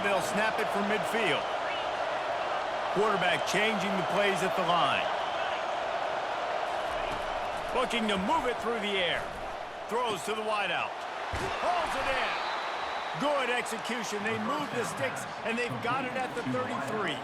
they'll snap it from midfield. Quarterback changing the plays at the line. Looking to move it through the air. Throws to the wideout. Pulls it in. Good execution. They move the sticks, and they've got it at the 33.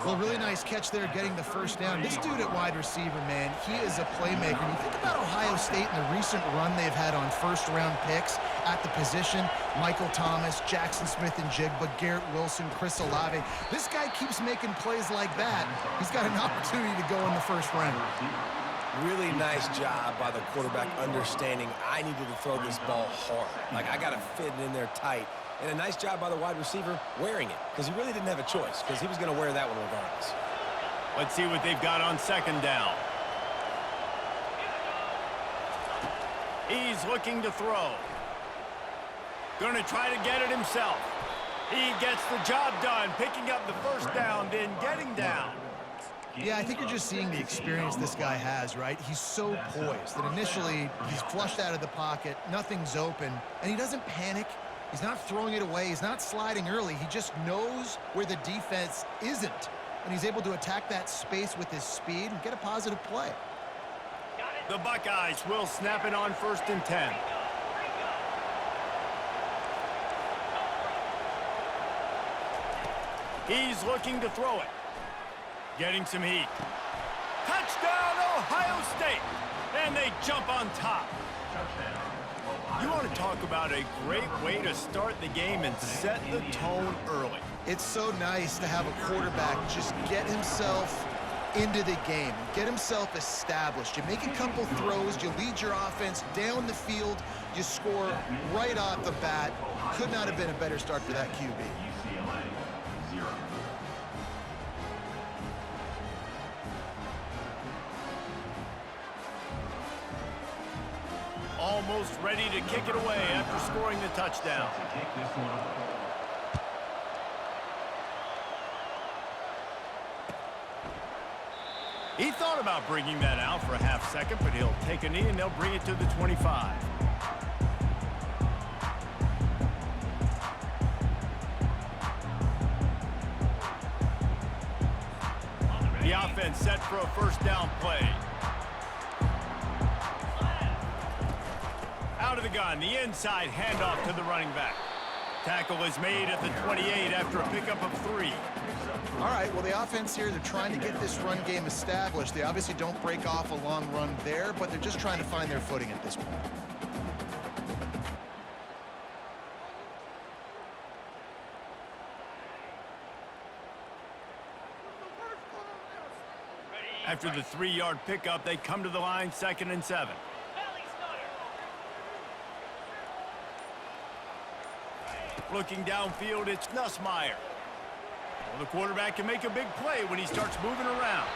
Well, really nice catch there getting the first down. This dude at wide receiver, man, he is a playmaker. And you think about Ohio State and the recent run they've had on first-round picks at the position. Michael Thomas, Jackson Smith-Njigba, Garrett Wilson, Chris Olave. This guy keeps making plays like that. He's got an opportunity to go in the first round. Really nice job by the quarterback understanding I needed to throw this ball hard. Like, I got to fit it in there tight. And a nice job by the wide receiver wearing it, because he really didn't have a choice, because he was going to wear that one regardless. Let's see what they've got on second down. He's looking to throw. Going to try to get it himself. He gets the job done, picking up the first down, then getting down. Yeah, I think you're just seeing the experience this guy has, right? He's so poised that initially he's flushed out of the pocket, nothing's open, and he doesn't panic. He's not throwing it away. He's not sliding early. He just knows where the defense isn't, and he's able to attack that space with his speed and get a positive play. The Buckeyes will snap it on 1st and 10. He's looking to throw it. Getting some heat. Touchdown, Ohio State! And they jump on top. You want to talk about a great way to start the game and set the tone early. It's so nice to have a quarterback just get himself into the game, get himself established. You make a couple throws, you lead your offense down the field, you score right off the bat. Could not have been a better start for that QB. Almost ready to kick it away after scoring the touchdown. He thought about bringing that out for a half second, but he'll take a knee and they'll bring it to the 25. The offense set for a first down play. Out of the gun, the inside handoff to the running back. Tackle is made at the 28 after a pickup of 3. All right, well, the offense here, they're trying to get this run game established. They obviously don't break off a long run there, but they're just trying to find their footing at this point. After the 3-yard pickup, they come to the line, 2nd and 7. Looking downfield, it's Nussmeier. Well, the quarterback can make a big play when he starts moving around.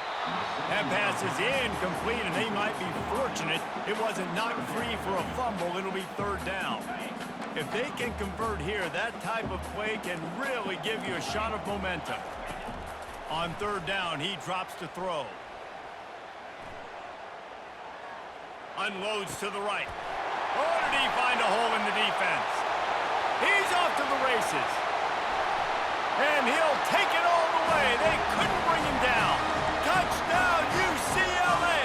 That pass is incomplete, and they might be fortunate it wasn't knocked free for a fumble. It'll be 3rd down. If they can convert here, that type of play can really give you a shot of momentum. On 3rd down, he drops to throw. Unloads to the right. Oh, did he find a hole in the defense? He's off to the races. And he'll take it all the way. They couldn't bring him down. Touchdown, UCLA!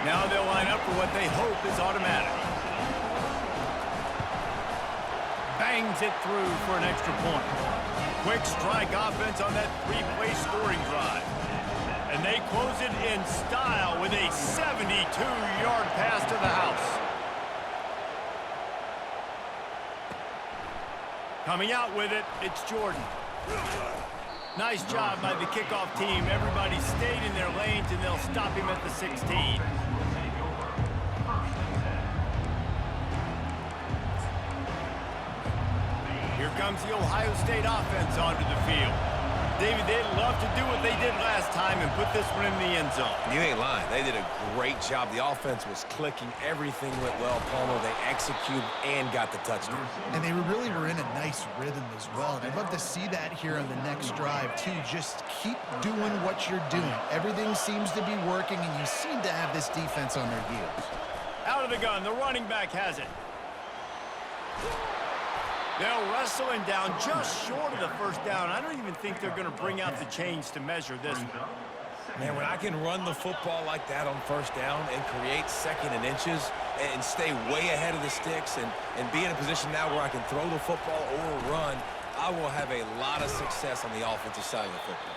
Now they'll line up for what they hope is automatic. Bangs it through for an extra point. Quick strike offense on that 3-play scoring drive. And they close it in style with a 72-yard pass to the house. Coming out with it, it's Jordan. Nice job by the kickoff team. Everybody stayed in their lanes, and they'll stop him at the 16. Here comes the Ohio State offense onto the field. David, they'd love to do what they did last time and put this one in the end zone. You ain't lying. They did a great job. The offense was clicking. Everything went well, Palmer. They executed and got the touchdown. And they really were in a nice rhythm as well. And I'd love to see that here on the next drive, too. Just keep doing what you're doing. Everything seems to be working, and you seem to have this defense on their heels. Out of the gun, the running back has it. They'll wrestle him down just short of the first down. I don't even think they're going to bring out the chains to measure this one. Man, when I can run the football like that on first down and create second and inches and stay way ahead of the sticks and be in a position now where I can throw the football or run, I will have a lot of success on the offensive side of the football.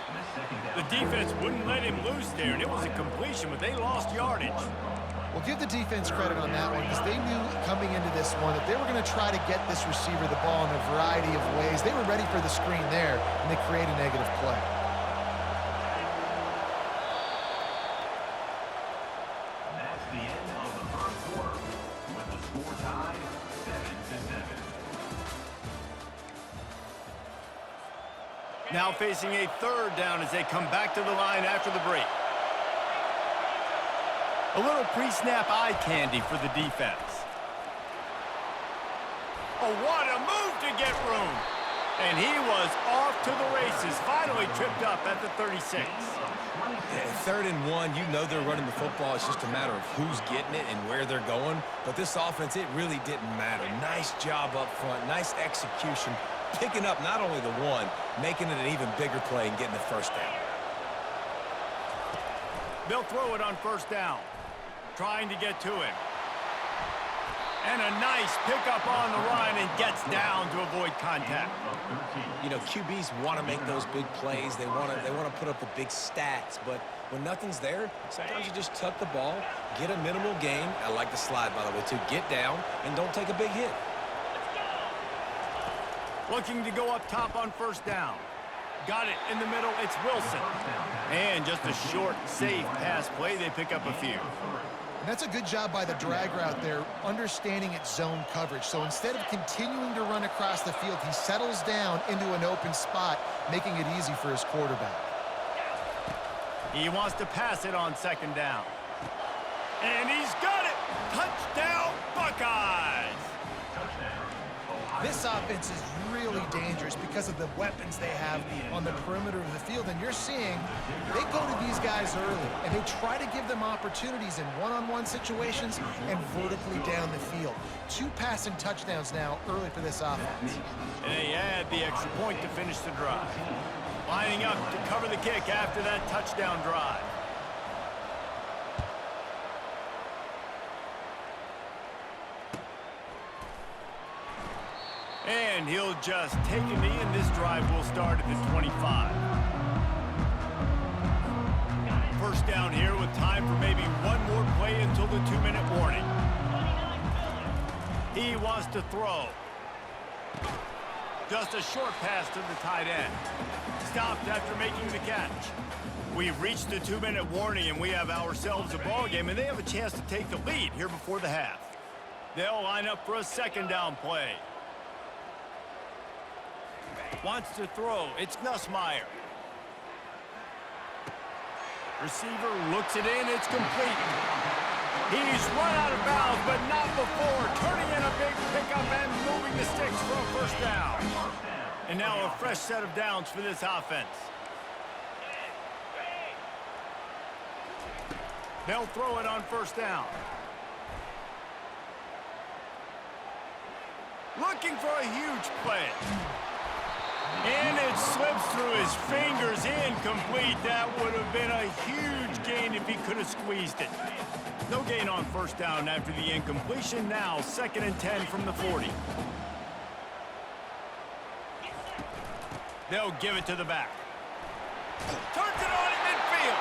The defense wouldn't let him loose there, and it was a completion, but they lost yardage. Well, give the defense credit on that one because they knew coming into this one that they were going to try to get this receiver the ball in a variety of ways. They were ready for the screen there, and they create a negative play. That's the end of the first quarter with the score tied 7-7. Now facing a third down as they come back to the line after the break. A little pre-snap eye candy for the defense. Oh, what a move to get room. And he was off to the races, finally tripped up at the 36. Yeah, 3rd and 1, you know they're running the football. It's just a matter of who's getting it and where they're going. But this offense, it really didn't matter. Nice job up front, nice execution, picking up not only the one, making it an even bigger play and getting the first down. They'll throw it on first down. Trying to get to him. And a nice pickup on the run and gets down to avoid contact. You know, QBs want to make those big plays. They want to put up the big stats. But when nothing's there, sometimes you just tuck the ball, get a minimal gain. I like the slide, by the way, too. Get down and don't take a big hit. Looking to go up top on first down. Got it in the middle. It's Wilson. And just a short, safe pass play. They pick up a few. And that's a good job by the drag route there, understanding its zone coverage. So instead of continuing to run across the field, he settles down into an open spot, making it easy for his quarterback. He wants to pass it on second down. And he's got it! Touchdown, Buckeyes! This offense is really dangerous because of the weapons they have on the perimeter of the field. And you're seeing they go to these guys early, and they try to give them opportunities in one-on-one situations and vertically down the field. 2 passing touchdowns now early for this offense. And they add the extra point to finish the drive. Lining up to cover the kick after that touchdown drive. And he'll just take a knee, and this drive will start at the 25. First down here with time for maybe one more play until the 2-minute warning. He wants to throw. Just a short pass to the tight end. Stopped after making the catch. We've reached the 2-minute warning, and we have ourselves a ball game, and they have a chance to take the lead here before the half. They'll line up for a second down play. Wants to throw. It's Nussmeier. Receiver looks it in. It's complete. He's run out of bounds, but not before. Turning in a big pickup and moving the sticks for a first down. And now a fresh set of downs for this offense. They'll throw it on first down. Looking for a huge play. And it slips through his fingers, incomplete. That would have been a huge gain if he could have squeezed it. No gain on first down after the incompletion. Now 2nd and 10 from the 40. They'll give it to the back. Turns it on in midfield.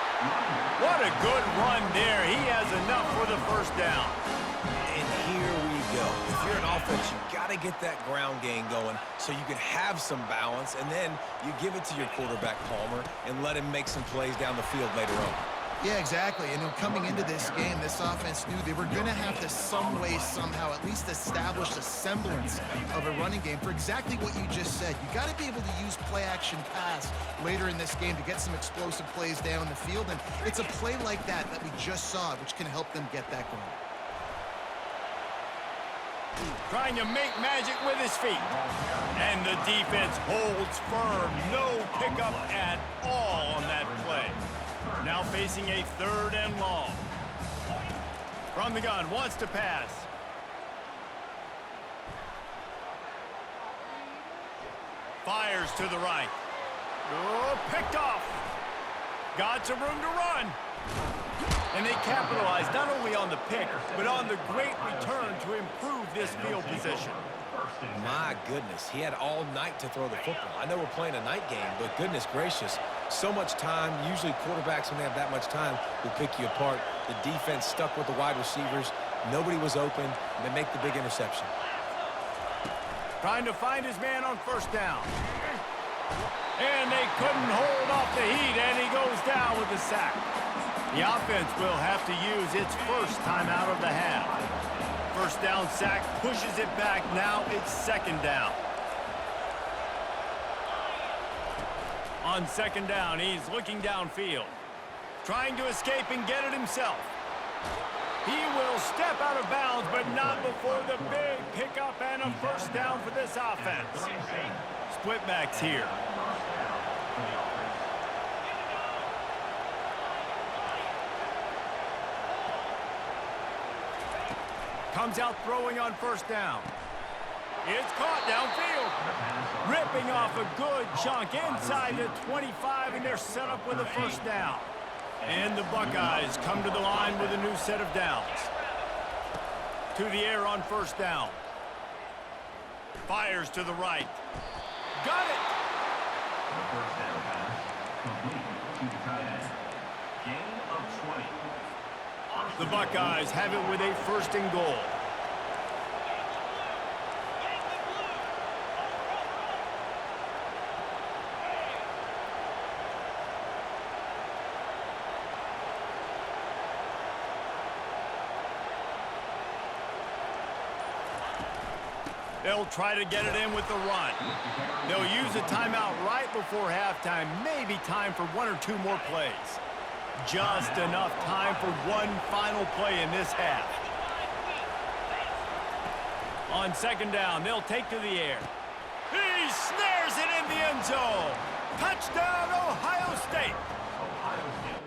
What a good run there. He has enough for the first down. And here we go. If you're an offense, you got to get that ground game going so you can have some balance, and then you give it to your quarterback, Palmer, and let him make some plays down the field later on. Yeah, exactly. And coming into this game, this offense knew they were going to have to some way, somehow, at least establish a semblance of a running game for exactly what you just said. You got to be able to use play-action pass later in this game to get some explosive plays down the field. And it's a play like that we just saw, which can help them get that going. Trying to make magic with his feet. And the defense holds firm. No pickup at all on that play. Now facing a 3rd and long. From the gun, wants to pass. Fires to the right. Oh, picked off. Got some room to run. And they capitalized not only on the pick, but on the great return to improve this field position. My goodness, he had all night to throw the football. I know we're playing a night game, but goodness gracious, so much time. Usually quarterbacks, when they have that much time, will pick you apart. The defense stuck with the wide receivers. Nobody was open, and they make the big interception. Trying to find his man on first down. And they couldn't hold off the heat, and he goes down with the sack. The offense will have to use its first timeout of the half. First down sack pushes it back. Now it's second down. On second down, he's looking downfield. Trying to escape and get it himself. He will step out of bounds, but not before the big pickup and a first down for this offense. Split backs here. Comes out throwing on first down. It's caught downfield. Ripping off a good chunk inside the 25, and they're set up with a first down. And the Buckeyes come to the line with a new set of downs. To the air on first down. Fires to the right. Got it! The first down pass complete to the tight end. Gain of 20. The Buckeyes have it with a first and goal. They'll try to get it in with the run. They'll use a timeout right before halftime. Maybe time for one or two more plays. Just enough time for one final play in this half. On second down, they'll take to the air. He snares it in the end zone. Touchdown, Ohio State. Ohio State.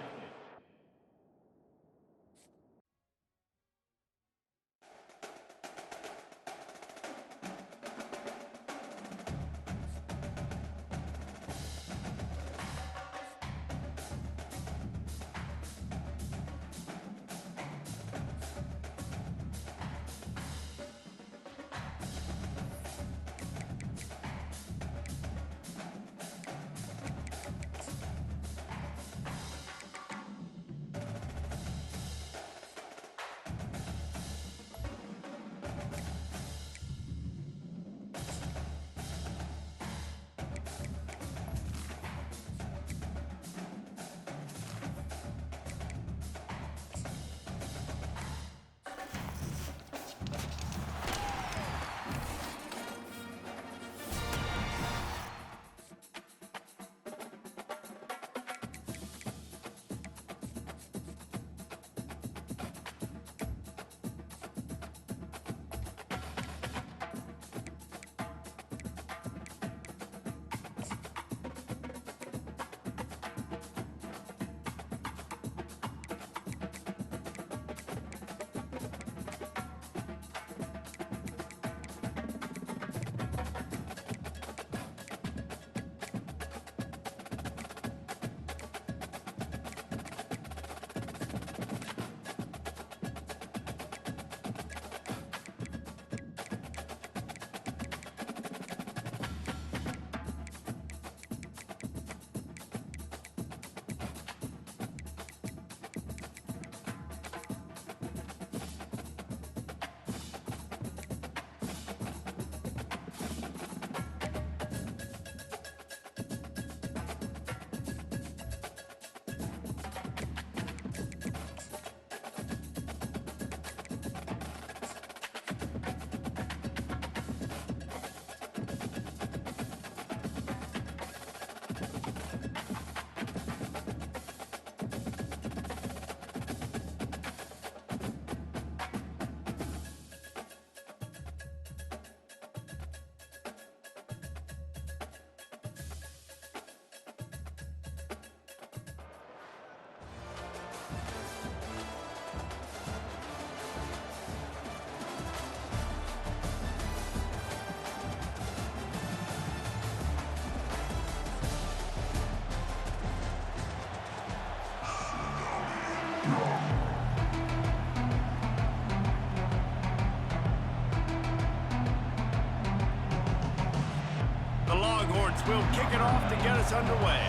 The Longhorns will kick it off to get us underway.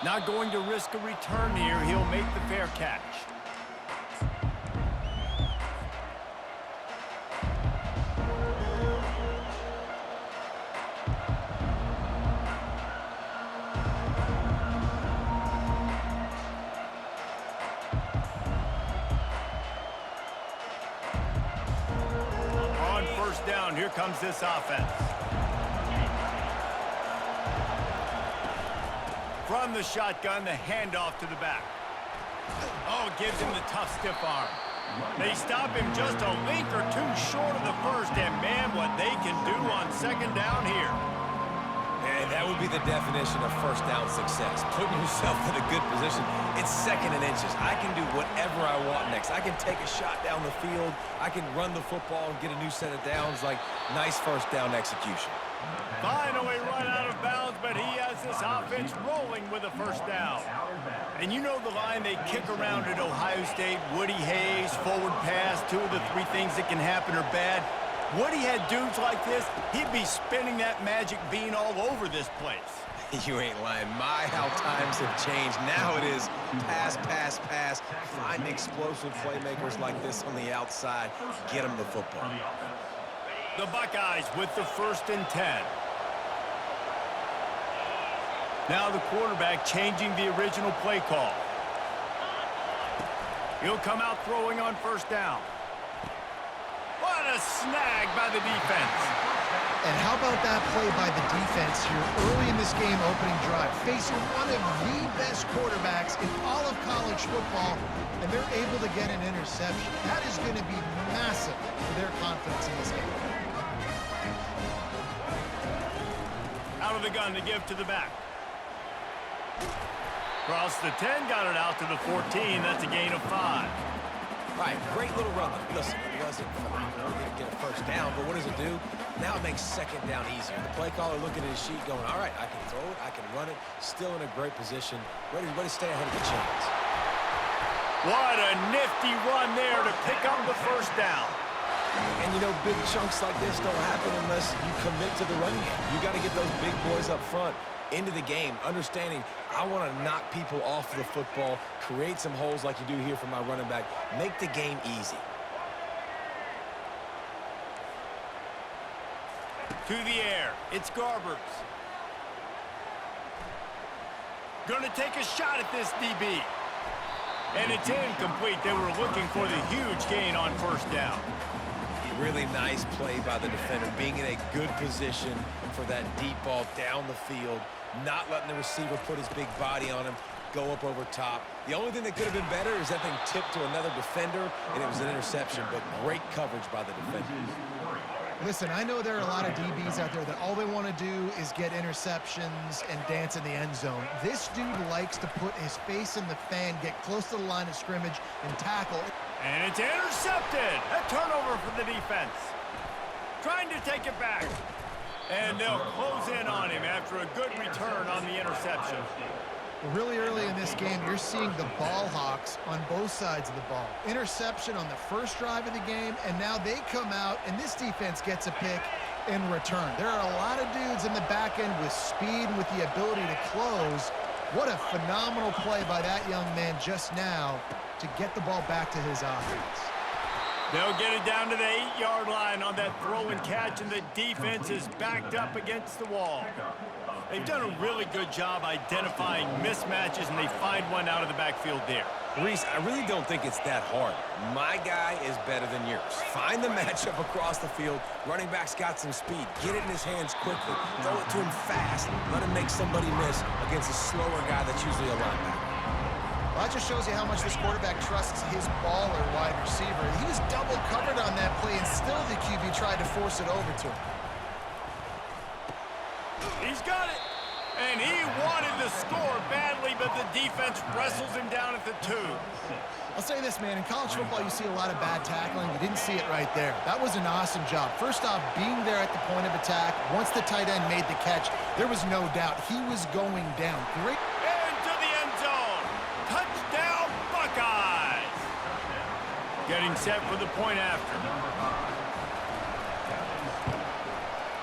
Not going to risk a return here. He'll make the fair catch. On first down, here comes this offense. From the shotgun, the handoff to the back. Oh, gives him the tough, stiff arm. They stop him just a link or two short of the first, and man, what they can do on second down here. And that would be the definition of first down success. Putting yourself in a good position. It's second and inches. I can do whatever I want next. I can take a shot down the field. I can run the football and get a new set of downs. Like, nice first down execution. Finally run out of bounds, but he has this offense rolling with a first down. And you know the line they kick around at Ohio State, Woody Hayes, forward pass, 2 of the 3 things that can happen are bad. Woody had dudes like this, he'd be spinning that magic bean all over this place. You ain't lying. My, how times have changed. Now it is pass, pass, pass. Find explosive playmakers like this on the outside. Get them the football. The Buckeyes with the 1st and 10. Now the quarterback changing the original play call. He'll come out throwing on first down. What a snag by the defense. And how about that play by the defense here early in this game opening drive, facing one of the best quarterbacks in all of college football, and they're able to get an interception. That is going to be massive for their confidence in this game. Out of the gun to give to the back. Across the 10, got it out to the 14. That's a gain of 5. All right, great little run. Listen, it wasn't phenomenal. He didn't get a first down, but what does it do? Now it makes second down easier. The play caller looking at his sheet going, all right, I can throw it, I can run it, still in a great position, ready to stay ahead of the chains. What a nifty run there to pick up the first down. And, you know, big chunks like this don't happen unless you commit to the run game. You got to get those big boys up front into the game, understanding I want to knock people off the football, create some holes like you do here for my running back, make the game easy. To the air, it's Garbers. Gonna take a shot at this DB. And it's incomplete. They were looking for the huge gain on first down. Really nice play by the defender, being in a good position for that deep ball down the field, not letting the receiver put his big body on him, go up over top. The only thing that could have been better is that thing tipped to another defender, and it was an interception, but great coverage by the defender. Listen, I know there are a lot of DBs out there that all they want to do is get interceptions and dance in the end zone. This dude likes to put his face in the fan, get close to the line of scrimmage, and tackle. And it's intercepted. A turnover for the defense. Trying to take it back. And they'll close in on him after a good return on the interception. Really early in this game, you're seeing the ball hawks on both sides of the ball. Interception on the first drive of the game, and now they come out, and this defense gets a pick in return. There are a lot of dudes in the back end with speed and with the ability to close. What a phenomenal play by that young man just now to get the ball back to his offense. They'll get it down to the 8-yard line on that throw and catch, and the defense is backed up against the wall. They've done a really good job identifying mismatches, and they find one out of the backfield there. Reese, I really don't think it's that hard. My guy is better than yours. Find the matchup across the field. Running back's got some speed. Get it in his hands quickly. Throw it to him fast. Let him make somebody miss against a slower guy that's usually a linebacker. Well, that just shows you how much this quarterback trusts his baller wide receiver. He was double covered on that play, and still the QB tried to force it over to him. He's got it. And he wanted to score badly, but the defense wrestles him down at the 2. I'll say this, man. In college football, you see a lot of bad tackling. You didn't see it right there. That was an awesome job. First off, being there at the point of attack. Once the tight end made the catch, there was no doubt he was going down. Great. Into the end zone. Touchdown, Buckeyes. Getting set for the point after.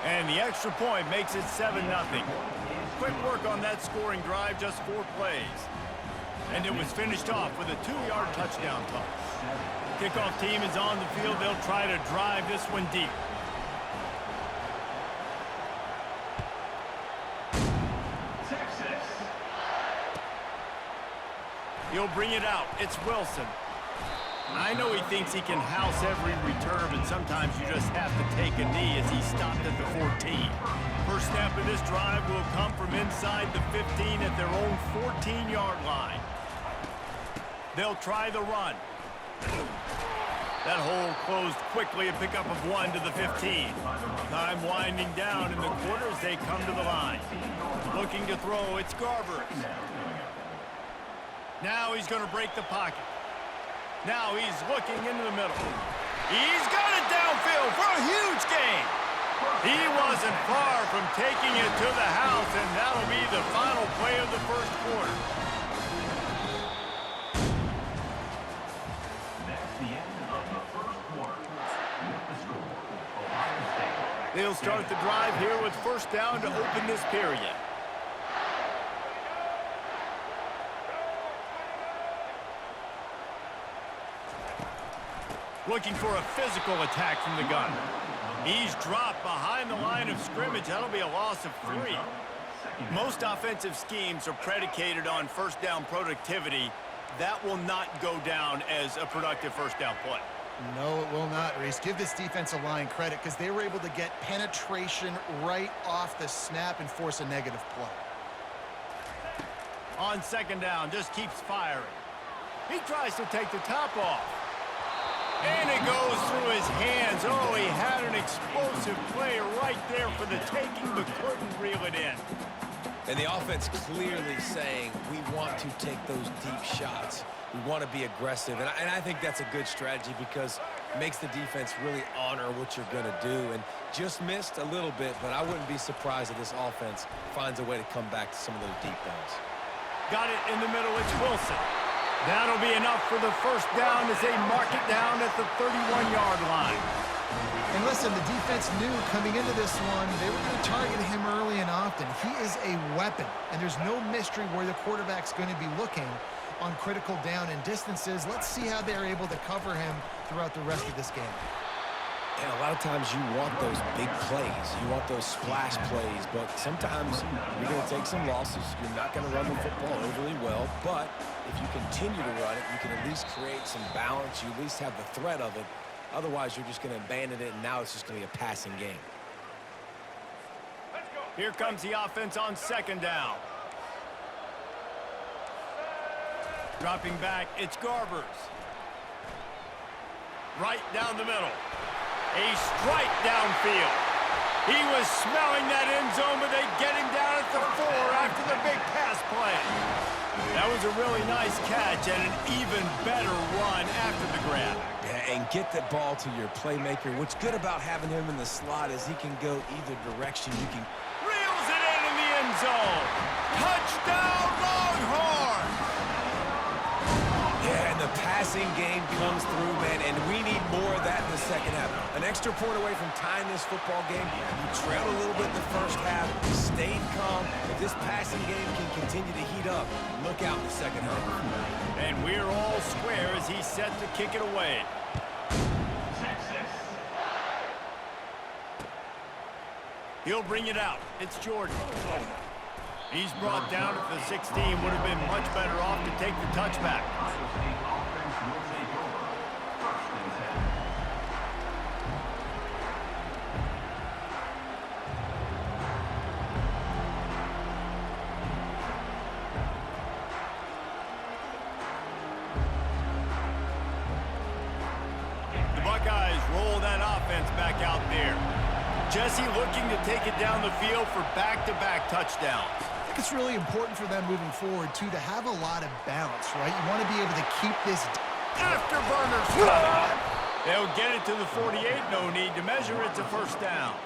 And the extra point makes it 7-0. Quick work on that scoring drive, just 4 plays. And it was finished off with a 2-yard touchdown toss. Kickoff team is on the field. They'll try to drive this one deep. Texas. He'll bring it out. It's Wilson. I know he thinks he can house every return, but sometimes you just have to take a knee as he stopped at the 14. First snap of this drive will come from inside the 15 at their own 14-yard line. They'll try the run. That hole closed quickly, a pickup of 1 to the 15. Time winding down in the quarter as they come to the line. Looking to throw, it's Garber. Now he's going to break the pocket. Now he's looking into the middle. He's got it downfield for a huge gain. He wasn't far from taking it to the house, and that'll be the final play of the first quarter. That's the end of the first quarter. With the score, Ohio State. They'll start the drive here with first down to open this period. Looking for a physical attack from the gun. He's dropped behind the line of scrimmage. That'll be a loss of 3. Most offensive schemes are predicated on first down productivity. That will not go down as a productive first down play. No, it will not, Reese. Give this defensive line credit because they were able to get penetration right off the snap and force a negative play. On second down, just keeps firing. He tries to take the top off. And it goes through his hands. Oh, he had an explosive play right there for the taking, but couldn't reel it in. And the offense clearly saying, we want to take those deep shots. We want to be aggressive. And I think that's a good strategy because it makes the defense really honor what you're going to do. And just missed a little bit, but I wouldn't be surprised if this offense finds a way to come back to some of those deep balls. Got it in the middle. It's Wilson. That'll be enough for the first down as they mark it down at the 31-yard line. And listen, the defense knew coming into this one, they were going to target him early and often. He is a weapon, and there's no mystery where the quarterback's going to be looking on critical down and distances. Let's see how they're able to cover him throughout the rest of this game. And a lot of times you want those big plays. You want those splash plays, but sometimes you're going to take some losses. You're not going to run the football overly well, but if you continue to run it, you can at least create some balance. You at least have the threat of it. Otherwise, you're just going to abandon it, and now it's just going to be a passing game. Here comes the offense on second down. Dropping back, it's Garbers. Right down the middle. A strike downfield. He was smelling that end zone, but they get him down at the 4 after the big pass play. That was a really nice catch and an even better run after the grab. Yeah, and get the ball to your playmaker. What's good about having him in the slot is he can go either direction. You can Reels it in the end zone. Touchdown, Longhorns! Yeah, and the passing game comes through, man, and we need more of that in the second half. An extra point away from tying this football game. You trailed a little bit in the first half, stayed calm. If this passing game can continue to heat up, look out in the second half. And we're all square as he's set to kick it away. Texas. He'll bring it out. It's Jordan. He's brought down at the 16. Would have been much better off to take the touchback. Ohio State offense will take over. First and 10. The Buckeyes roll that offense back out there. Jesse looking to take it down the field for back-to-back touchdowns. I think it's really important for them moving forward, too, to have a lot of bounce, right? You want to be able to keep this... Afterburners coming. They'll get it to the 48. No need to measure. It's a first down.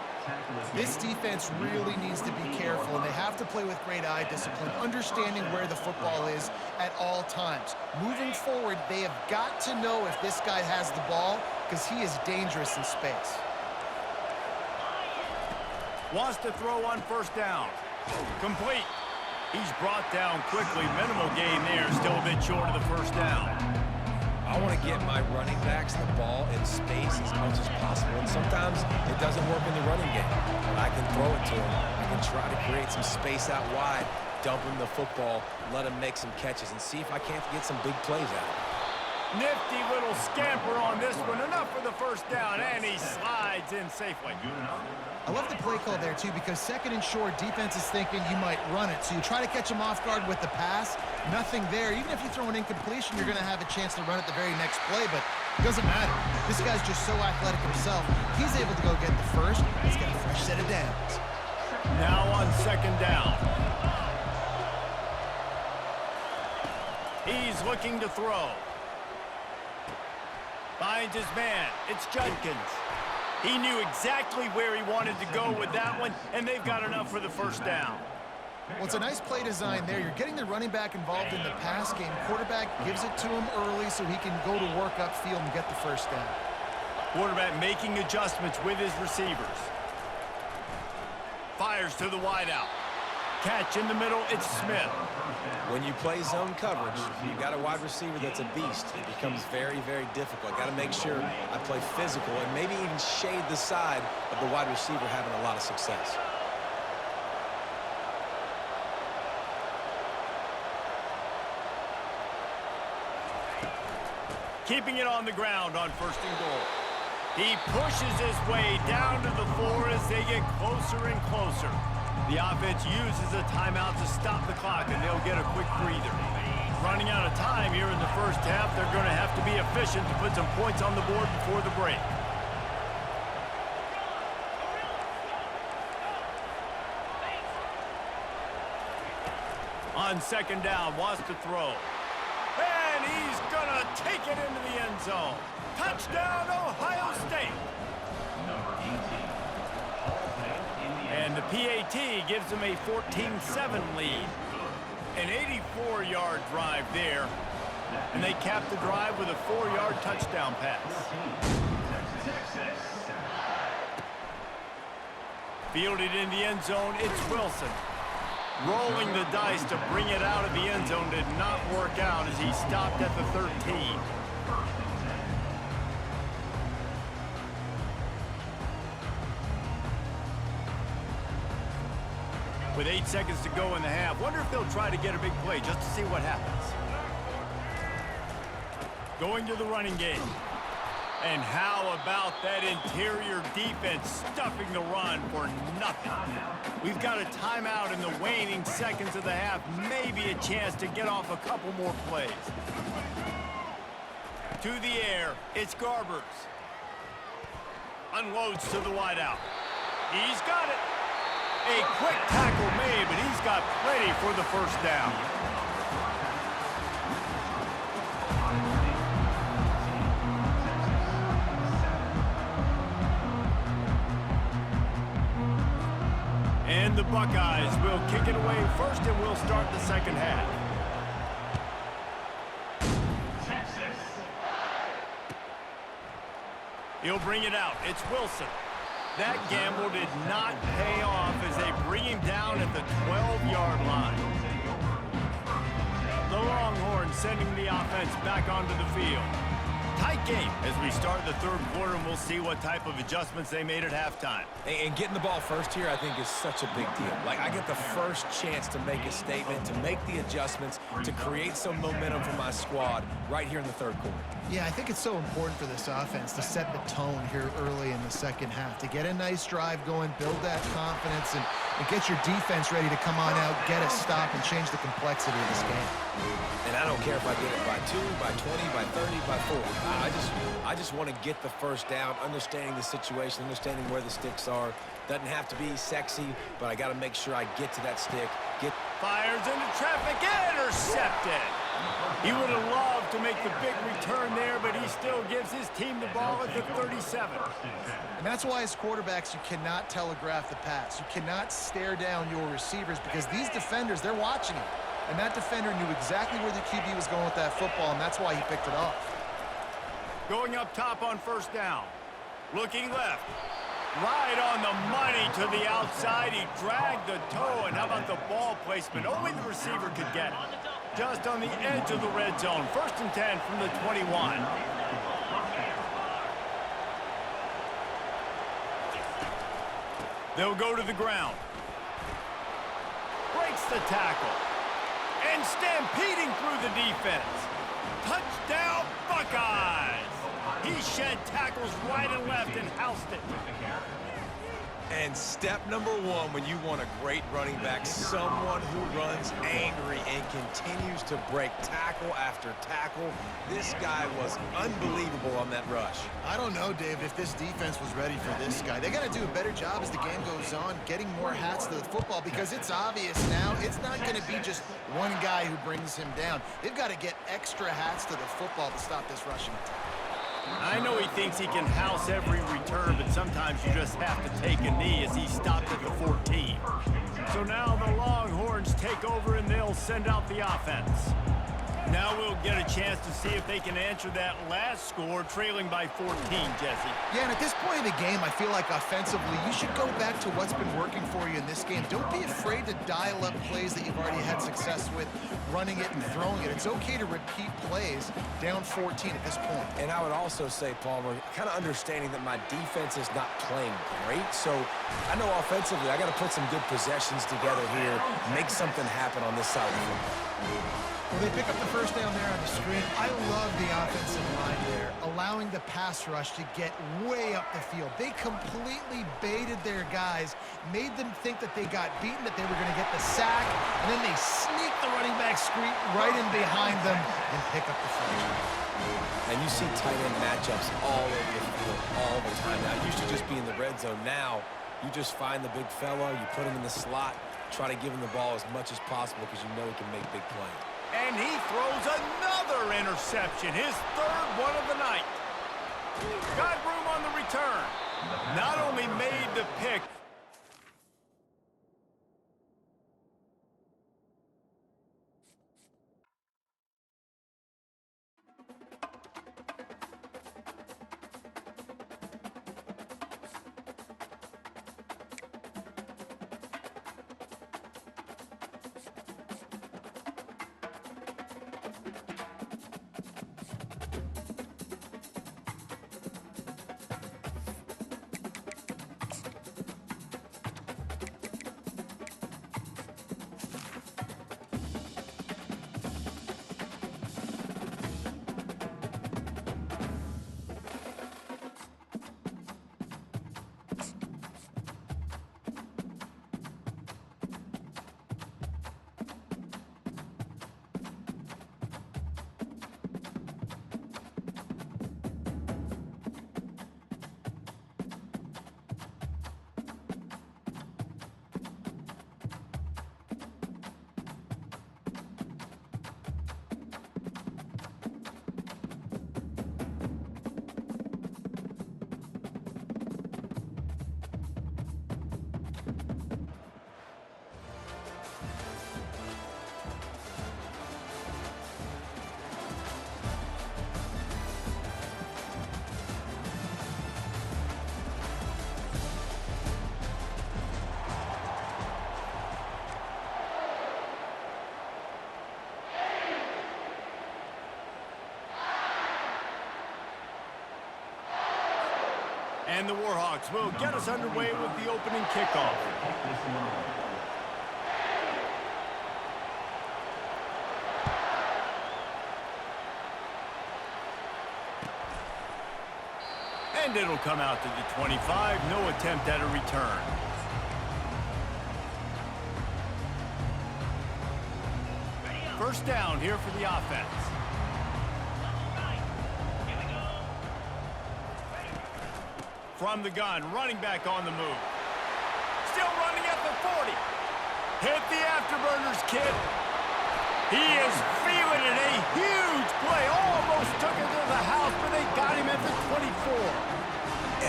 This defense really needs to be careful, and they have to play with great eye discipline, understanding where the football is at all times. Moving forward, they have got to know if this guy has the ball, because he is dangerous in space. Wants to throw on first down. Complete. He's brought down quickly. Minimal gain there. Still a bit short of the first down. I want to get my running backs the ball in space as much as possible. And sometimes it doesn't work in the running game. But I can throw it to him. I can try to create some space out wide, dump him the football, let him make some catches, and see if I can't get some big plays out of him. Nifty little scamper on this one. Enough for the first down, and he slides in safely. I love the play call there, too, because second and short, defense is thinking you might run it. So you try to catch him off guard with the pass. Nothing there. Even if you throw an incompletion, you're going to have a chance to run it the very next play, but it doesn't matter. This guy's just so athletic himself. He's able to go get the first. Let's get a fresh set of downs. Now on second down. He's looking to throw. Finds his man. It's Judkins. He knew exactly where he wanted to go with that one, and they've got enough for the first down. Well, it's a nice play design there. You're getting the running back involved in the pass game. Quarterback gives it to him early so he can go to work upfield and get the first down. Quarterback making adjustments with his receivers. Fires to the wideout. Catch in the middle, it's Smith. When you play zone coverage, you've got a wide receiver that's a beast. It becomes very, very difficult. Got to make sure I play physical and maybe even shade the side of the wide receiver having a lot of success. Keeping it on the ground on first and goal. He pushes his way down to the floor as they get closer and closer. The offense uses a timeout to stop the clock, and they'll get a quick breather. Running out of time here in the first half, they're going to have to be efficient to put some points on the board before the break. On second down, wants to throw. And he's going to take it into the end zone. Touchdown, Ohio State. And the PAT gives them a 14-7 lead. An 84-yard drive there. And they cap the drive with a 4-yard touchdown pass. Fielded in the end zone, it's Wilson. Rolling the dice to bring it out of the end zone did not work out as he stopped at the 13. With 8 seconds to go in the half, wonder if they'll try to get a big play just to see what happens. Going to the running game. And how about that interior defense stuffing the run for nothing? We've got a timeout in the waning seconds of the half, maybe a chance to get off a couple more plays. To the air, it's Garbers. Unloads to the wideout. He's got it. A quick tackle made, but he's got plenty for the first down. And the Buckeyes will kick it away first, and we'll start the second half. He'll bring it out. It's Wilson. That gamble did not pay off as they bring him down at the 12-yard line. The Longhorns sending the offense back onto the field. Tight game as we start the third quarter, and we'll see what type of adjustments they made at halftime. And getting the ball first here, I think, is such a big deal. Like, I get the first chance to make a statement, to make the adjustments, to create some momentum for my squad right here in the third quarter. Yeah, I think it's so important for this offense to set the tone here early in the second half, to get a nice drive going, build that confidence, and get your defense ready to come on out, get a stop, and change the complexity of this game. And I don't care if I get it by 2, by 20, by 30, by 40. I just want to get the first down, understanding the situation, understanding where the sticks are. Doesn't have to be sexy, but I got to make sure I get to that stick. Fires into traffic, intercepted. He would have loved to make the big return there, but he still gives his team the ball at the 37. And that's why as quarterbacks, you cannot telegraph the pass. You cannot stare down your receivers because these defenders, they're watching it. And that defender knew exactly where the QB was going with that football, and that's why he picked it off. Going up top on first down. Looking left. Right on the money to the outside. He dragged the toe, and how about the ball placement? Only the receiver could get it. Just on the edge of the red zone. 1st and 10 from the 21. They'll go to the ground. Breaks the tackle. And stampeding through the defense. Touchdown, Buckeyes! He shed tackles right and left and housed it. And step number one when you want a great running back, someone who runs angry and continues to break tackle after tackle. This guy was unbelievable on that rush. I don't know, David, if this defense was ready for this guy. They got to do a better job as the game goes on, getting more hats to the football because it's obvious now it's not going to be just one guy who brings him down. They've got to get extra hats to the football to stop this rushing attack. I know he thinks he can house every return, but sometimes you just have to take a knee as he stopped at the 14. So now the Longhorns take over and they'll send out the offense. Now we'll get a chance to see if they can answer that last score, trailing by 14, Jesse. Yeah, and at this point in the game, I feel like offensively, you should go back to what's been working for you in this game. Don't be afraid to dial up plays that you've already had success with, running it and throwing it. It's okay to repeat plays down 14 at this point. And I would also say, Palmer, kind of understanding that my defense is not playing great, so I know offensively I got to put some good possessions together here, make something happen on this side of the football. Well, they pick up the first down there on the screen. I love the offensive line there, allowing the pass rush to get way up the field. They completely baited their guys, made them think that they got beaten, that they were going to get the sack, and then they sneak the running back screen right in behind them and pick up the first. And you see tight end matchups all over the field all the time. Now, it used to just be in the red zone. Now, you just find the big fella, you put him in the slot, try to give him the ball as much as possible because you know he can make big plays. And he throws another interception, his 3rd one of the night. Got room on the return. Not only made the pick, and the Warhawks will get us underway with the opening kickoff. And it'll come out to the 25. No attempt at a return. First down here for the offense. From the gun, running back on the move. Still running at the 40. Hit the afterburners, kid. He is feeling it. A huge play. Almost took it to the house, but they got him at the 24.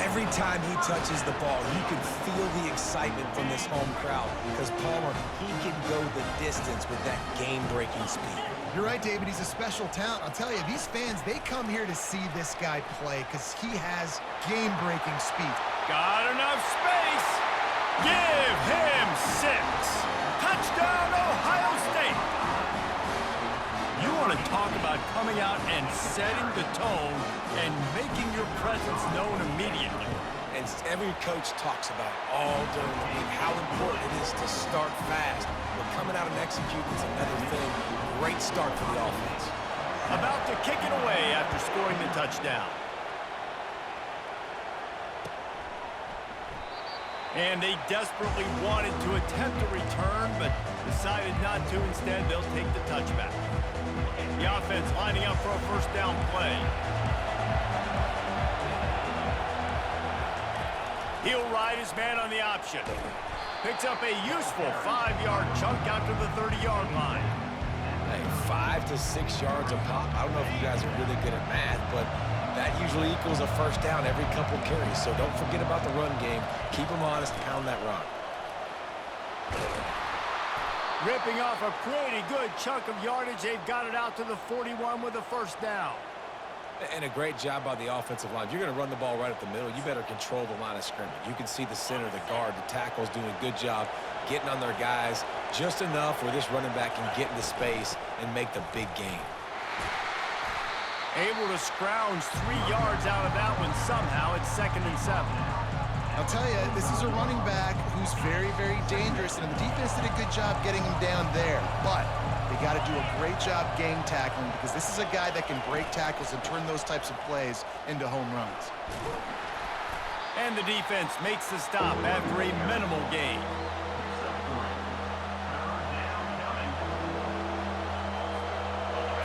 Every time he touches the ball, you can feel the excitement from this home crowd because Palmer, he can go the distance with that game-breaking speed. You're right, David. He's a special talent. I'll tell you, these fans, they come here to see this guy play because he has game-breaking speed. Got enough space. Give him 6. Touchdown, Ohio State. You want to talk about coming out and setting the tone and making your presence known immediately. And every coach talks about all during the week how important it is to start fast. But coming out and executing is another thing. Great start for the offense. About to kick it away after scoring the touchdown. And they desperately wanted to attempt a return, but decided not to. Instead, they'll take the touchback. The offense lining up for a first down play. He'll ride his man on the option. Picks up a useful 5-yard chunk out to the 30-yard line. Hey, 5 to 6 yards a pop. I don't know if you guys are really good at math, but that usually equals a first down every couple carries. So don't forget about the run game. Keep them honest, pound that rock. Ripping off a pretty good chunk of yardage. They've got it out to the 41 with a first down. And a great job by the offensive line. If you're going to run the ball right up the middle, you better control the line of scrimmage. You can see the center, the guard, the tackles doing a good job getting on their guys just enough where this running back can get into space and make the big game. Able to scrounge 3 yards out of that one somehow. It's 2nd and 7. I'll tell you, this is a running back who's very, very dangerous, and the defense did a good job getting him down there. But they got to do a great job game tackling because this is a guy that can break tackles and turn those types of plays into home runs. And the defense makes the stop after a minimal gain.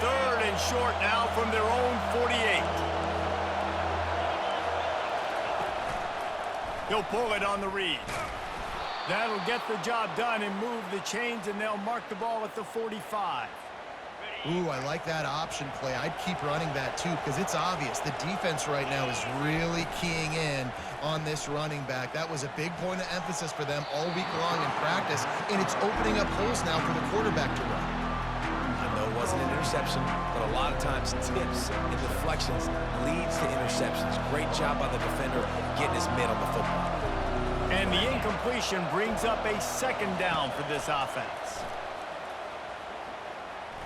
Third and short now from their own 48. He'll pull it on the read. That'll get the job done and move the chains, and they'll mark the ball at the 45. Ooh, I like that option play. I'd keep running that too because it's obvious the defense right now is really keying in on this running back. That was a big point of emphasis for them all week long in practice, and it's opening up holes now for the quarterback to run. I know it wasn't an interception, but a lot of times tips and deflections leads to interceptions. Great job by the defender getting his mitt on the football. And the incompletion brings up a 2nd down for this offense.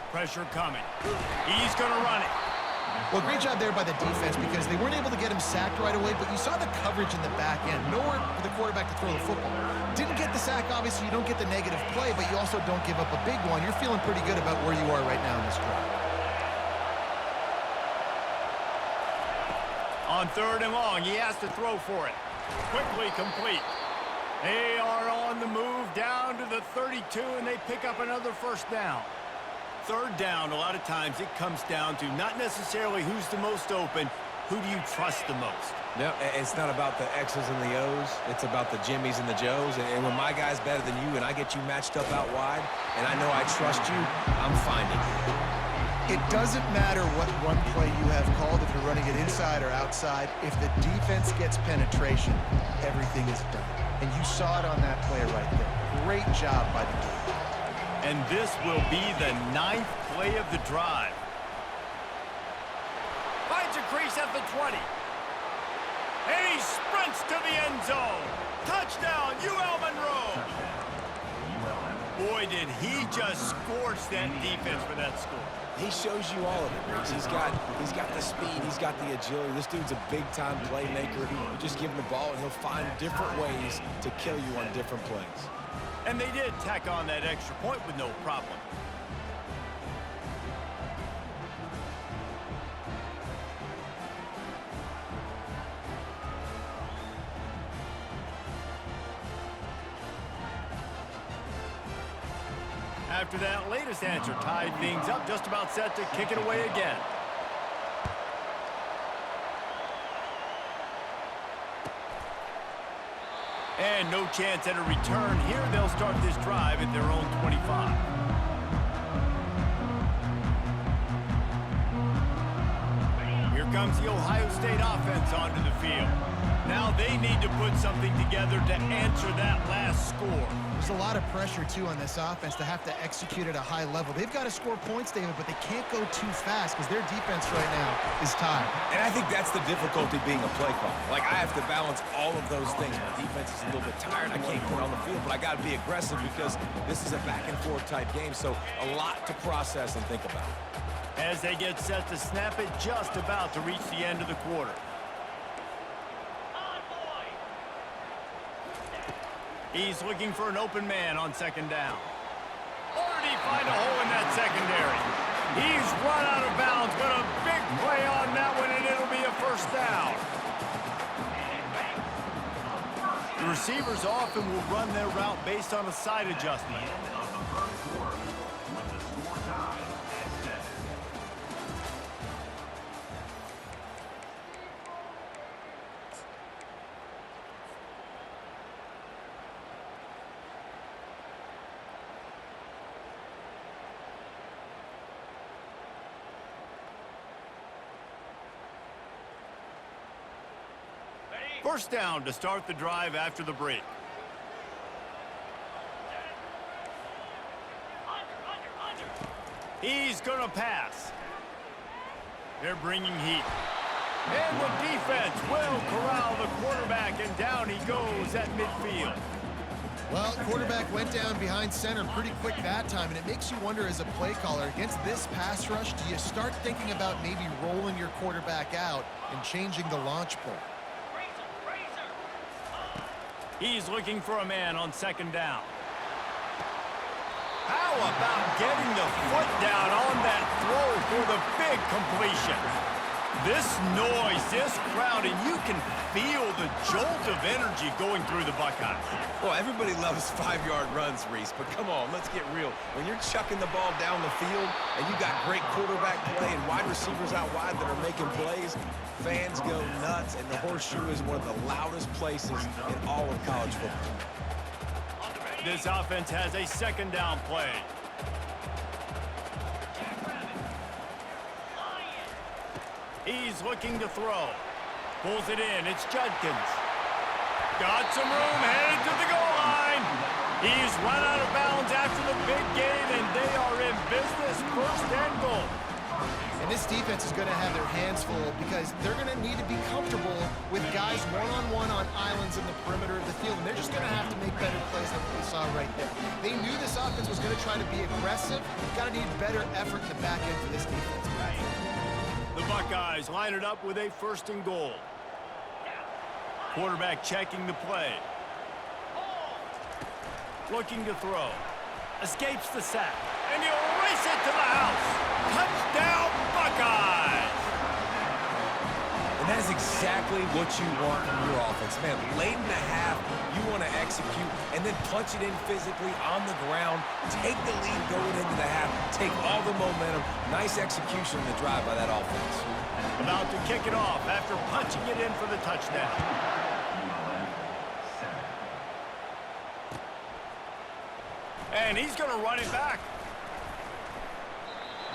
Pressure coming. He's going to run it. Well, great job there by the defense because they weren't able to get him sacked right away, but you saw the coverage in the back end. Nowhere for the quarterback to throw the football. Didn't get the sack, obviously. You don't get the negative play, but you also don't give up a big one. You're feeling pretty good about where you are right now in this drive. On 3rd and long, he has to throw for it. Quickly complete. They are on the move down to the 32, and they pick up another first down. 3rd down, a lot of times it comes down to not necessarily who's the most open, who do you trust the most? No, it's not about the X's and the O's. It's about the Jimmys and the Joes. And when my guy's better than you and I get you matched up out wide, and I know I trust you, I'm finding you. It doesn't matter what run play you have called, if you're running it inside or outside. If the defense gets penetration, everything is done. And you saw it on that play right there. Great job by the game. And this will be the 9th play of the drive. Finds a crease at the 20. And he sprints to the end zone. Touchdown, UL Monroe. Boy, did he just scorch that defense for that score. He shows you all of it, Riggs. He's got the speed, he's got the agility. This dude's a big-time playmaker. You just give him the ball, and he'll find different ways to kill you on different plays. And they did tack on that extra point with no problem. After that latest answer tied things up, just about set to kick it away again. And no chance at a return here. They'll start this drive at their own 25. comes the Ohio State offense onto the field. Now they need to put something together to answer that last score. There's a lot of pressure, too, on this offense to have to execute at a high level. They've got to score points, David, but they can't go too fast because their defense right now is tired. And I think that's the difficulty being a play caller. Like, I have to balance all of those things. My defense is a little bit tired. I can't put on the field, but I got to be aggressive because this is a back-and-forth type game, so a lot to process and think about. As they get set to snap it, just about to reach the end of the quarter. He's looking for an open man on second down. Or did he find a hole in that secondary? He's run out of bounds, but a big play on that one, and it'll be a first down. The receivers often will run their route based on a side adjustment. First down to start the drive after the break. He's going to pass. They're bringing heat. And the defense will corral the quarterback, and down he goes at midfield. Well, quarterback went down behind center pretty quick that time, and it makes you wonder as a play caller, against this pass rush, do you start thinking about maybe rolling your quarterback out and changing the launch point? He's looking for a man on second down. How about getting the foot down on that throw for the big completion? This noise, this crowd, and you can feel the jolt of energy going through the Buckeyes. Well, everybody loves 5-yard runs, Reese, but come on, let's get real. When you're chucking the ball down the field and you got great quarterback play and wide receivers out wide that are making plays, fans go nuts, and the Horseshoe is one of the loudest places in all of college football. This offense has a second down play. He's looking to throw. Pulls it in. It's Judkins. Got some room, headed to the goal line. He's run out of bounds after the big gain, and they are in business, first and goal. And this defense is going to have their hands full because they're going to need to be comfortable with guys one-on-one on islands in the perimeter of the field, and they're just going to have to make better plays than what we saw right there. They knew this offense was going to try to be aggressive. Got to need better effort in the back end for this defense. The Buckeyes line it up with a first and goal. Quarterback checking the play. Looking to throw. Escapes the sack. And he'll race it to the house. Touchdown, Buckeyes! And that is exactly what you want from your offense. Man, late in the half, you want to execute and then punch it in physically on the ground, take the lead going into the half, take all the momentum. Nice execution in the drive by that offense. About to kick it off after punching it in for the touchdown. And he's going to run it back.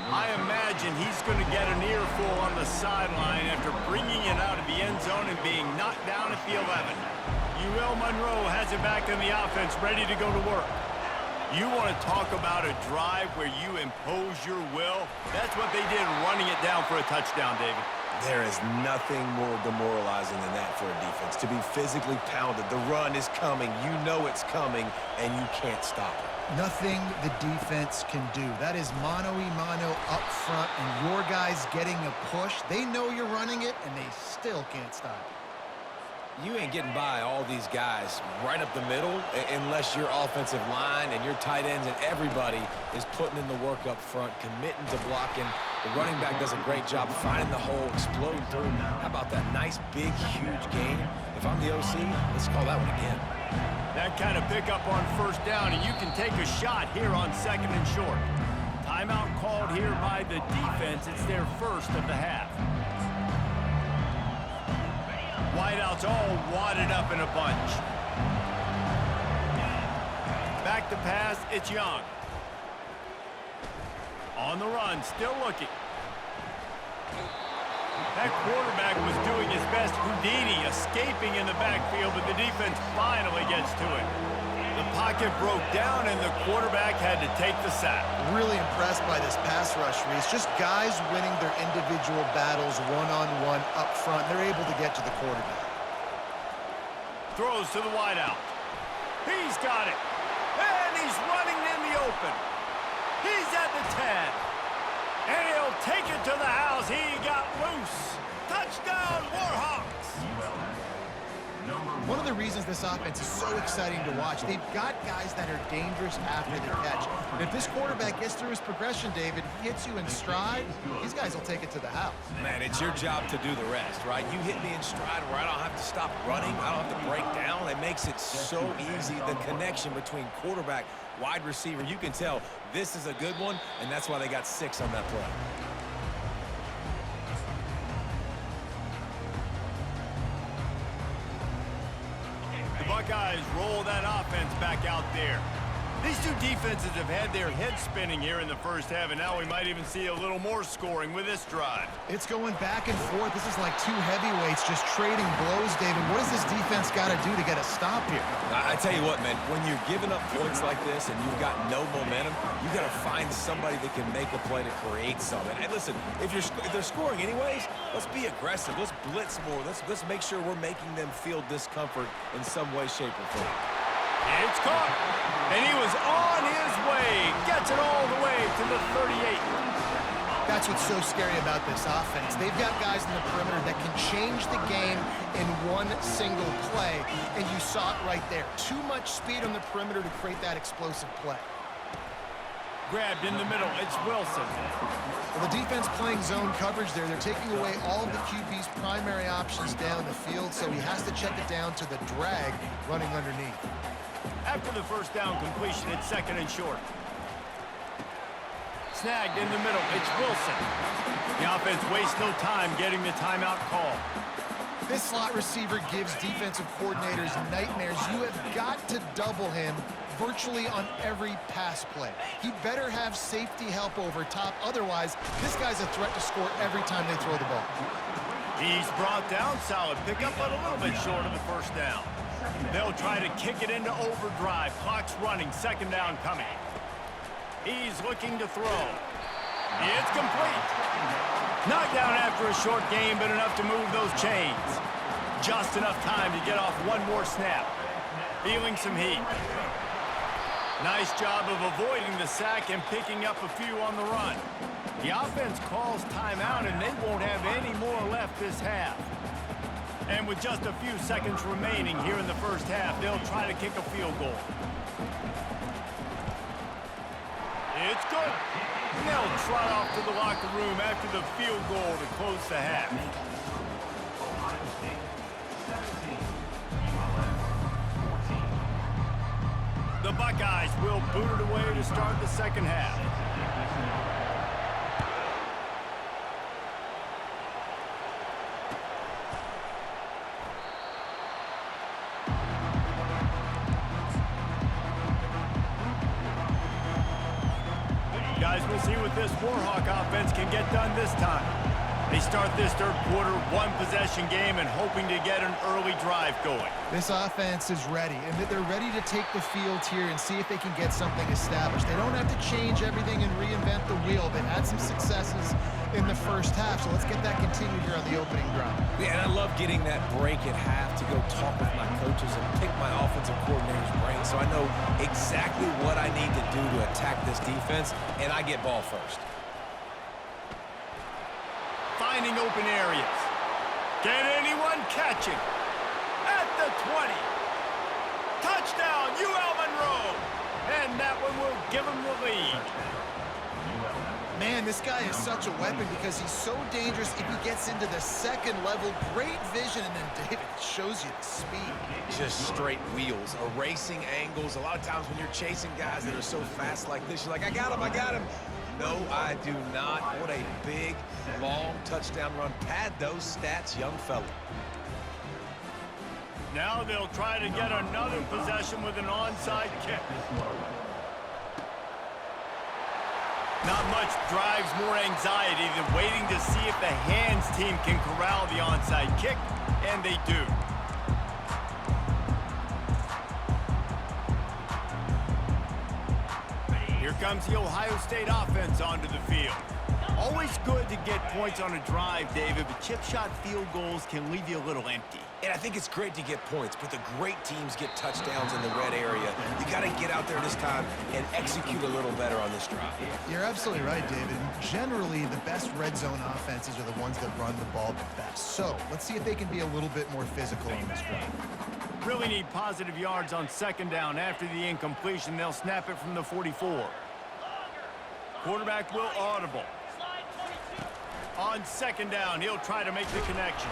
I imagine he's going to get an earful on the sideline after bringing it out of the end zone and being knocked down at the 11. UL Monroe has it back in the offense, ready to go to work. You want to talk about a drive where you impose your will? That's what they did, running it down for a touchdown, David. There is nothing more demoralizing than that for a defense. To be physically pounded, the run is coming, you know it's coming, and you can't stop it. Nothing the defense can do. That is mano-a-mano up front, and your guys getting a push. They know you're running it, and they still can't stop it. You ain't getting by all these guys right up the middle unless your offensive line and your tight ends and everybody is putting in the work up front, committing to blocking. The running back does a great job finding the hole, exploding through. How about that nice, big, huge gain? If I'm the OC, let's call that one again. That kind of pickup on first down, and you can take a shot here on second and short. Timeout called here by the defense. It's their first of the half. Wideouts all wadded up in a bunch. Back to pass, it's Young. On the run, still looking. That quarterback was doing his best Houdini, escaping in the backfield, but the defense finally gets to it. The pocket broke down, and the quarterback had to take the sack. Really impressed by this pass rush, Reese. Just guys winning their individual battles one-on-one up front. They're able to get to the quarterback. Throws to the wideout. He's got it. And he's running in the open. He's at the 10. And he'll take it to the house. He got loose. Touchdown, Warhawks. One of the reasons this offense is so exciting to watch, they've got guys that are dangerous after the catch. And if this quarterback gets through his progression, David, he hits you in stride, these guys will take it to the house. Man, it's your job to do the rest, right? You hit me in stride where I don't have to stop running. I don't have to break down. It makes it so easy. The connection between quarterback, wide receiver, you can tell this is a good one, and that's why they got 6 on that play. Buckeyes roll that offense back out there. These two defenses have had their heads spinning here in the first half, and now we might even see a little more scoring with this drive. It's going back and forth. This is like two heavyweights just trading blows, David. What does this defense got to do to get a stop here? I tell you what, man, when you're giving up points like this and you've got no momentum, you got to find somebody that can make a play to create something. And listen, if they're scoring anyways, let's be aggressive. Let's blitz more. Let's make sure we're making them feel discomfort in some way, shape, or form. It's caught, and he was on his way. Gets it all the way to the 38. That's what's so scary about this offense. They've got guys in the perimeter that can change the game in one single play, and you saw it right there. Too much speed on the perimeter to create that explosive play. Grabbed in the middle. It's Wilson. Well, the defense playing zone coverage there. They're taking away all of the QB's primary options down the field, so he has to check it down to the drag running underneath. After the first down completion, it's second and short. Snagged in the middle. It's Wilson. The offense wastes no time getting the timeout call. This slot receiver gives defensive coordinators nightmares. You have got to double him virtually on every pass play. He better have safety help over top. Otherwise, this guy's a threat to score every time they throw the ball. He's brought down. Solid pickup, but a little bit short of the first down. They'll try to kick it into overdrive. Clock's running. Second down coming. He's looking to throw. It's complete. Knocked down after a short game, but enough to move those chains. Just enough time to get off one more snap. Feeling some heat. Nice job of avoiding the sack and picking up a few on the run. The offense calls timeout, and they won't have any more left this half. And with just a few seconds remaining here in the first half, they'll try to kick a field goal. It's good. They'll trot off to the locker room after the field goal to close the half. The Buckeyes will boot it away to start the second half. Guys, we'll see what this Warhawk offense can get done this time. They start this third quarter one-possession game and hoping to get an early drive going. This offense is ready, and they're ready to take the field here and see if they can get something established. They don't have to change everything and reinvent the wheel. They've had some successes in the first half, so let's get that continued here on the opening drive. Yeah, and I love getting that break at half to go talk with my coaches and pick my offensive coordinator's brain so I know exactly what I need to do to attack this defense, and I get ball first. Finding open areas. Can anyone catch him? At the 20. Touchdown, UL Monroe. And that one will give him the lead. Man, this guy is such a weapon because he's so dangerous if he gets into the second level. Great vision, and then David shows you the speed. Just straight wheels, erasing angles. A lot of times when you're chasing guys that are so fast like this, you're like, I got him, I got him. No, I do not. What a big, long touchdown run. Pad those stats, young fella. Now they'll try to get another possession with an onside kick. Not much drives more anxiety than waiting to see if the hands team can corral the onside kick, and they do. Here comes the Ohio State offense onto the field. Always good to get points on a drive, David, but chip shot field goals can leave you a little empty. And I think it's great to get points, but the great teams get touchdowns in the red area. You got to get out there this time and execute a little better on this drive. You're absolutely right, David. Generally, the best red zone offenses are the ones that run the ball the best. So let's see if they can be a little bit more physical on this drive. Really need positive yards on second down. After the incompletion, they'll snap it from the 44. Quarterback will audible. On second down, he'll try to make the connection.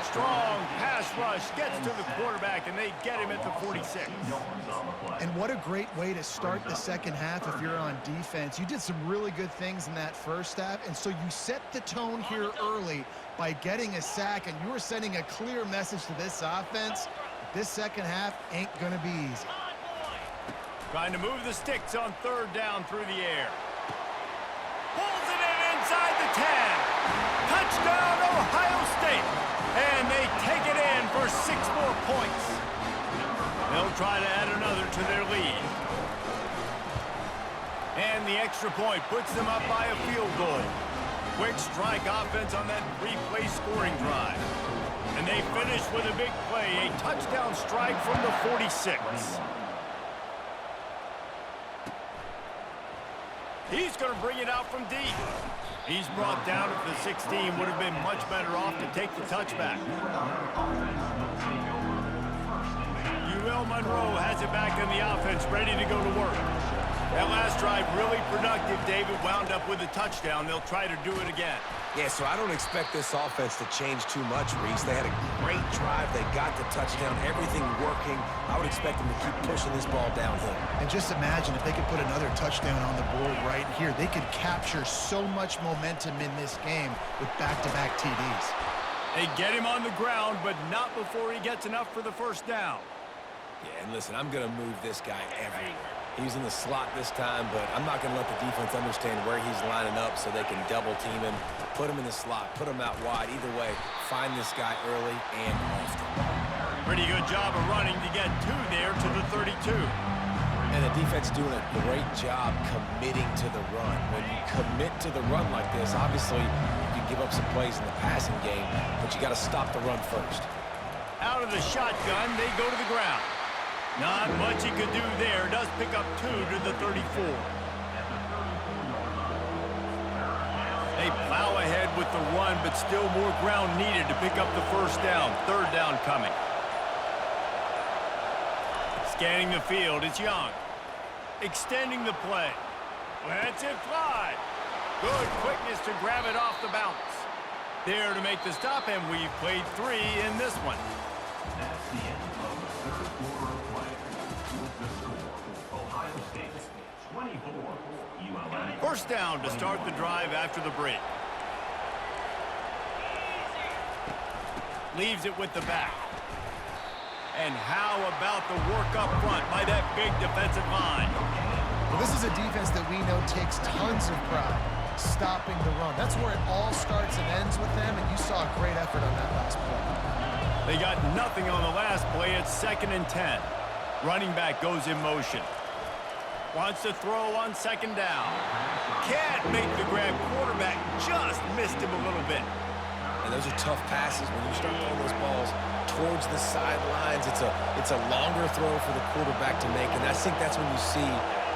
Strong pass rush gets to the quarterback, and they get him at the 46. And what a great way to start the second half if you're on defense. You did some really good things in that first half, and so you set the tone here early by getting a sack, and you were sending a clear message to this offense. This second half ain't going to be easy. Trying to move the sticks on third down through the air. Pulls it in inside the 10. Touchdown, Ohio State. And they take it in for 6 more points. They'll try to add another to their lead. And the extra point puts them up by a field goal. Quick strike offense on that 3-play scoring drive. And they finish with a big play, a touchdown strike from the 46. He's going to bring it out from deep. He's brought down at the 16. Would have been much better off to take the touchback. UL Monroe has it back in the offense, ready to go to work. That last drive really productive. David wound up with a touchdown. They'll try to do it again. Yeah, so I don't expect this offense to change too much, Reese. They had a great drive. They got the touchdown, everything working. I would expect them to keep pushing this ball downhill. And just imagine if they could put another touchdown on the board right here. They could capture so much momentum in this game with back-to-back TDs. They get him on the ground, but not before he gets enough for the first down. Yeah, and listen, I'm going to move this guy everywhere. He's in the slot this time, but I'm not going to let the defense understand where he's lining up so they can double-team him, put him in the slot, put him out wide. Either way, find this guy early and often. Pretty good job of running to get 2 there to the 32. And the defense doing a great job committing to the run. When you commit to the run like this, obviously you can give up some plays in the passing game, but you got to stop the run first. Out of the shotgun, they go to the ground. Not much he could do there. Does pick up 2 to the 34. They plow ahead with the run, but still more ground needed to pick up the first down. Third down coming. Scanning the field, it's Young. Extending the play. Lets it fly. Good quickness to grab it off the bounce. There to make the stop, and we've played 3 in this one. That's the end of the third quarter of play. With the score, Ohio State 24, ULM. First down to start the drive after the break. Leaves it with the back. And how about the work up front by that big defensive line? Well, this is a defense that we know takes tons of pride stopping the run. That's where it all starts and ends with them, and you saw a great effort on that last play. They got nothing on the last play. It's 2nd and 10. Running back goes in motion. Wants to throw on second down. Can't make the grab. Quarterback just missed him a little bit. And those are tough passes. When you start throwing those balls towards the sidelines, it's a longer throw for the quarterback to make, and I think that's when you see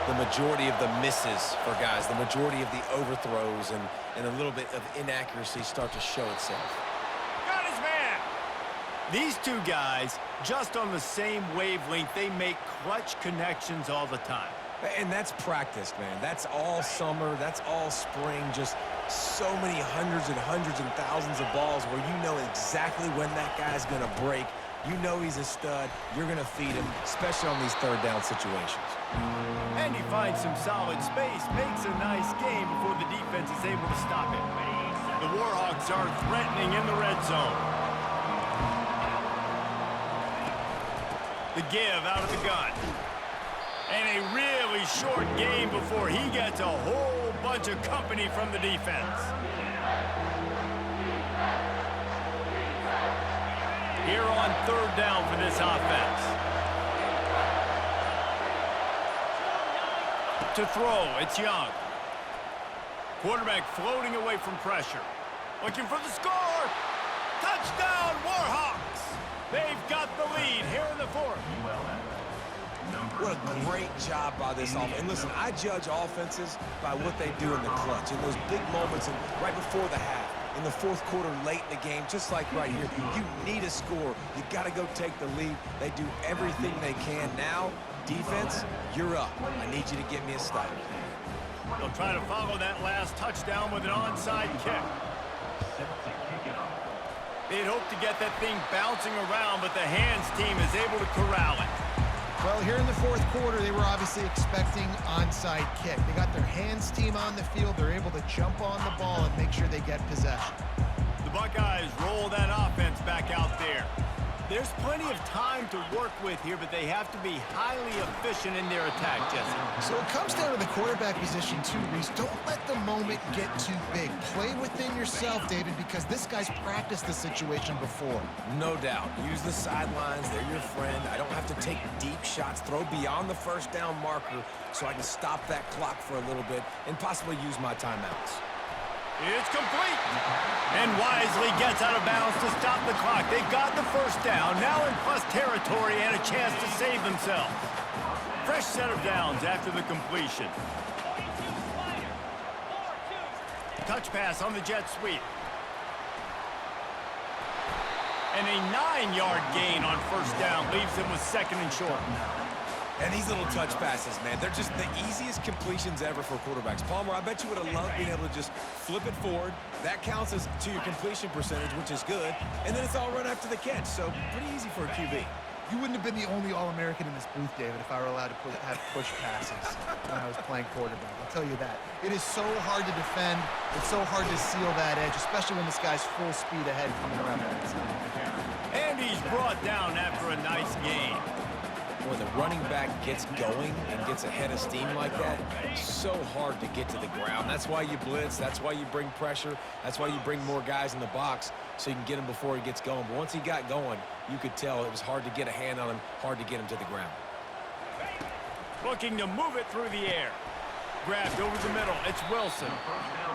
the majority of the misses for guys, the majority of the overthrows and a little bit of inaccuracy start to show itself. Got his man. These two guys, just on the same wavelength, they make clutch connections all the time. And that's practiced, man. That's all summer. That's all spring. Just so many hundreds and thousands of balls where you know exactly when that guy's going to break. You know he's a stud. You're going to feed him, especially on these third down situations. And he finds some solid space, makes a nice game before the defense is able to stop it. The Warhawks are threatening in the red zone. The give out of the gun. And a really short game before he gets a whole bunch of company from the defense. Here on third down for this offense. To throw, it's Young. Quarterback floating away from pressure. Looking for the score. Touchdown, Warhawks. They've got the lead here in the fourth. What a great job by this offense. And listen, I judge offenses by what they do in the clutch, in those big moments and right before the half, in the fourth quarter, late in the game, just like right here. You need a score. You got to go take the lead. They do everything they can. Now, defense, you're up. I need you to get me a stop. They'll try to follow that last touchdown with an onside kick. They'd hope to get that thing bouncing around, but the hands team is able to corral it. Well, here in the fourth quarter, they were obviously expecting onside kick. They got their hands team on the field. They're able to jump on the ball and make sure they get possession. The Buckeyes roll that offense back out there. There's plenty of time to work with here, but they have to be highly efficient in their attack, Jesse. So it comes down to the quarterback position too, Reese. Don't let the moment get too big. Play within yourself, David, because this guy's practiced the situation before. No doubt. Use the sidelines. They're your friend. I don't have to take deep shots. Throw beyond the first down marker so I can stop that clock for a little bit and possibly use my timeouts. It's complete. And Wisely gets out of bounds to stop the clock. They've got the first down, now in plus territory and a chance to save themselves. Fresh set of downs after the completion. Touch pass on the jet sweep. And a 9-yard gain on first down leaves them with second and short. And these little touch passes, man, they're just the easiest completions ever for quarterbacks. Palmer, I bet you would have loved being able to just flip it forward. That counts as to your completion percentage, which is good. And then it's all run after the catch, so pretty easy for a QB. You wouldn't have been the only All-American in this booth, David, if I were allowed to have push passes when I was playing quarterback. I'll tell you that. It is so hard to defend. It's so hard to seal that edge, especially when this guy's full speed ahead coming around the inside. And he's brought down after a nice gain. When the running back gets going and gets ahead of steam like that, it's so hard to get to the ground. That's why you blitz. That's why you bring pressure. That's why you bring more guys in the box so you can get him before he gets going. But once he got going, you could tell it was hard to get a hand on him, hard to get him to the ground. Looking to move it through the air. Grabbed over the middle. It's Wilson.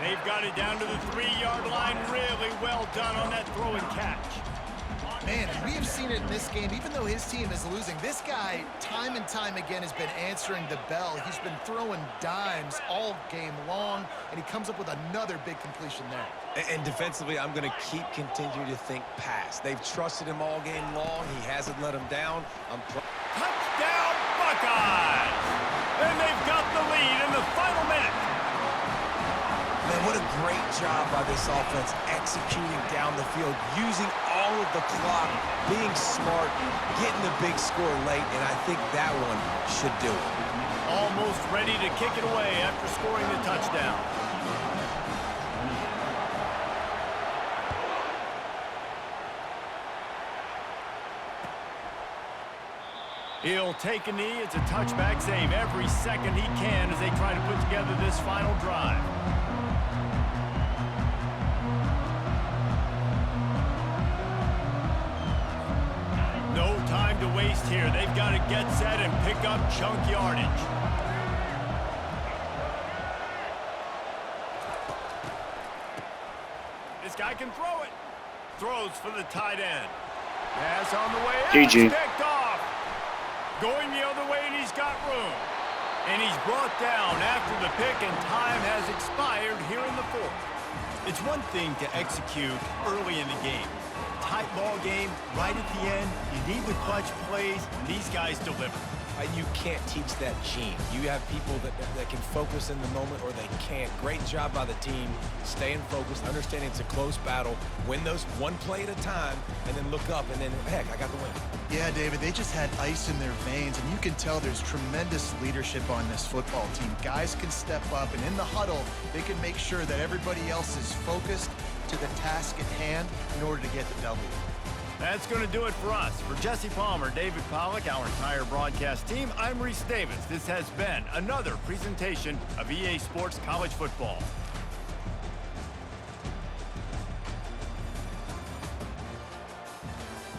They've got it down to the 3-yard line. Really well done on that throw and catch. Man, and we have seen it in this game, even though his team is losing. This guy, time and time again, has been answering the bell. He's been throwing dimes all game long, and he comes up with another big completion there. And defensively, I'm going to continue to think pass. They've trusted him all game long. He hasn't let him down. Touchdown, Buckeyes! And they've got the lead in the final minute. Man, what a great job by this offense executing down the field, using all of the clock, being smart, getting the big score late, and I think that one should do it. Almost ready to kick it away after scoring the touchdown. He'll take a knee. It's a touchback save every second he can as they try to put together this final drive. No time to waste here. They've got to get set and pick up chunk yardage. This guy can throw it. Throws for the tight end. Pass on the way out. GG. Picked off. Going the other way, and he's got room. And he's brought down after the pick, and time has expired here in the fourth. It's one thing to execute early in the game. Tight ball game, right at the end, you need the clutch plays. These guys deliver. You can't teach that gene. You have people that can focus in the moment or they can't. Great job by the team, staying focused, understanding it's a close battle, win those one play at a time, and then look up, and then, heck, I got the win. Yeah, David, they just had ice in their veins, and you can tell there's tremendous leadership on this football team. Guys can step up, and in the huddle, they can make sure that everybody else is focused to the task at hand in order to get the W. That's going to do it for us. For Jesse Palmer, David Pollack, our entire broadcast team, I'm Reese Davis. This has been another presentation of EA Sports College Football.